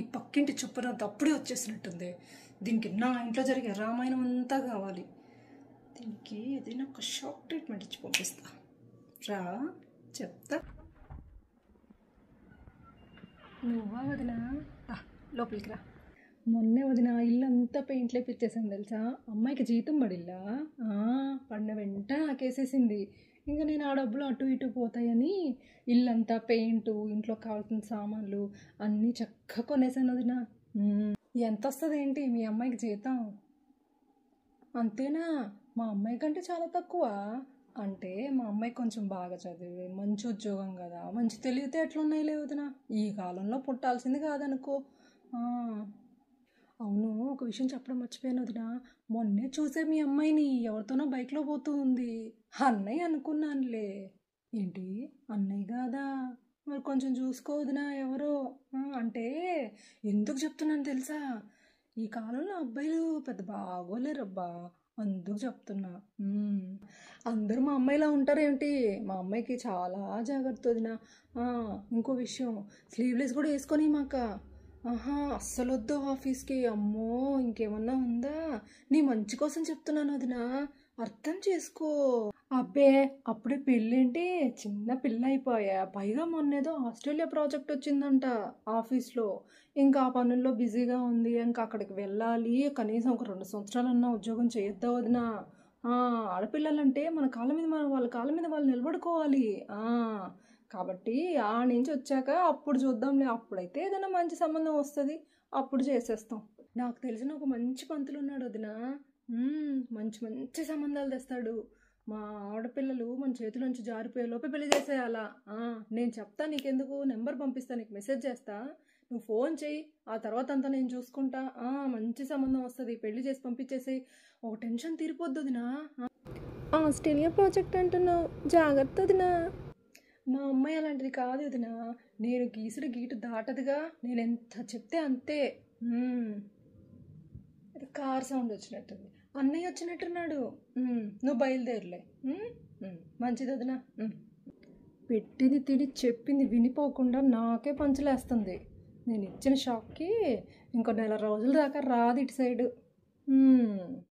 ఈ పక్కింటి చుప్పరంతా అప్పుడే వచ్చేసినట్టుంది. దీనికి నా ఇంట్లో జరిగే రామాయణం అంతా కావాలి. దీనికి ఏదైనా ఒక షాక్ ట్రీట్మెంట్ ఇచ్చి పంపిస్తా. రా చెప్తా. నువ్వా వదినా? లోపలికి రా. మొన్నే వదిన ఇల్లంతా పెయింట్లు వేపించేసాను తెలుసా. అమ్మాయికి జీతం పడిల్లా. పడిన వెంటనే నాకేసేసింది. ఇంకా నేను ఆ డబ్బులు అటు ఇటు పోతాయని ఇల్లంతా పెయింటు, ఇంట్లో కావాల్సిన సామాన్లు అన్నీ చక్కగా కొనేసాను వదిన. ఎంత వస్తుంది ఏంటి మీ అమ్మాయికి జీతం? అంతేనా? మా అమ్మాయి కంటే చాలా తక్కువ. అంటే మా అమ్మాయి కొంచెం బాగా చదివి మంచి ఉద్యోగం కదా, మంచి తెలివితే ఎట్లున్నాయి లేవుదినా. ఈ కాలంలో పుట్టాల్సింది కాదనుకో. అవును, ఒక విషయం చెప్పడం మర్చిపోయాను వదినా. మొన్నే చూసే మీ అమ్మాయిని ఎవరితోనో బైక్లో పోతూ ఉంది. అన్నయ్య అనుకున్నానులే. ఏంటి అన్నయ్య కాదా? మరి కొంచెం చూసుకో వదినా ఎవరో. అంటే ఎందుకు చెప్తున్నాను తెలుసా, ఈ కాలంలో అబ్బాయిలు పెద్ద బాగోలేరబ్బా, అందుకు చెప్తున్నా. అందరూ మా అమ్మాయిలా ఉంటారేంటి? మా అమ్మాయికి చాలా జాగ్రత్త వదినా. ఇంకో విషయం, స్లీవ్లెస్ కూడా వేసుకొని మాక. అస్సలు వద్దు ఆఫీస్కి. అమ్మో ఇంకేమన్నా ఉందా? నీ మంచి కోసం చెప్తున్నాను వదినా, అర్థం చేసుకో. అబ్బే అప్పుడే పెళ్ళేంటి, చిన్న పిల్ల అయిపోయా. పైగా మొన్నేదో ఆస్ట్రేలియా ప్రాజెక్ట్ వచ్చిందంట ఆఫీస్లో. ఇంకా ఆ పనుల్లో బిజీగా ఉంది. ఇంకా అక్కడికి వెళ్ళాలి. కనీసం ఒక 2 సంవత్సరాలన్నా ఉద్యోగం చేయొద్దా వదినా? ఆడపిల్లలంటే మన కాళ్ళ మీద వాళ్ళ కాళ్ళ మీద వాళ్ళు నిలబడుకోవాలి. కాబట్టి ఆ నుంచి వచ్చాక అప్పుడు చూద్దాంలే. అప్పుడైతే ఏదైనా మంచి సంబంధం వస్తుంది, అప్పుడు చేసేస్తాం. నాకు తెలిసిన ఒక మంచి పంతులు ఉన్నాడు వదినా. మంచి మంచి సంబంధాలు తెస్తాడు. మా ఆడపిల్లలు మన చేతిలోంచి జారిపోయే లోపే పెళ్లి చేసేయాలా. నేను చెప్తా, నీకెందుకు నెంబర్ పంపిస్తా, నీకు మెసేజ్ చేస్తా, నువ్వు ఫోన్ చెయ్యి. ఆ తర్వాత అంతా నేను చూసుకుంటా. మంచి సంబంధం వస్తుంది, పెళ్లి చేసి పంపించేసి ఒక టెన్షన్ తీరిపోద్దు వదినా. ఆస్ట్రేలియా ప్రాజెక్ట్ అంటున్నావు, జాగ్రత్త వదినా. మా అమ్మాయి అలాంటిది కాదు వదినా. నేను గీసుడు గీటు దాటదుగా, నేను ఎంత చెప్తే అంతే. అది కార్ సౌండ్ వచ్చినట్టుంది. అన్నయ్య వచ్చినట్టున్నాడు. నువ్వు బయలుదేరలే. మంచిది వదినా. పెట్టింది తిని చెప్పింది వినిపోకుండా నాకే పంచలేస్తుంది. నేను ఇచ్చిన షాక్కి ఇంకో 4 రోజుల దాకా రాదు ఇటు సైడు.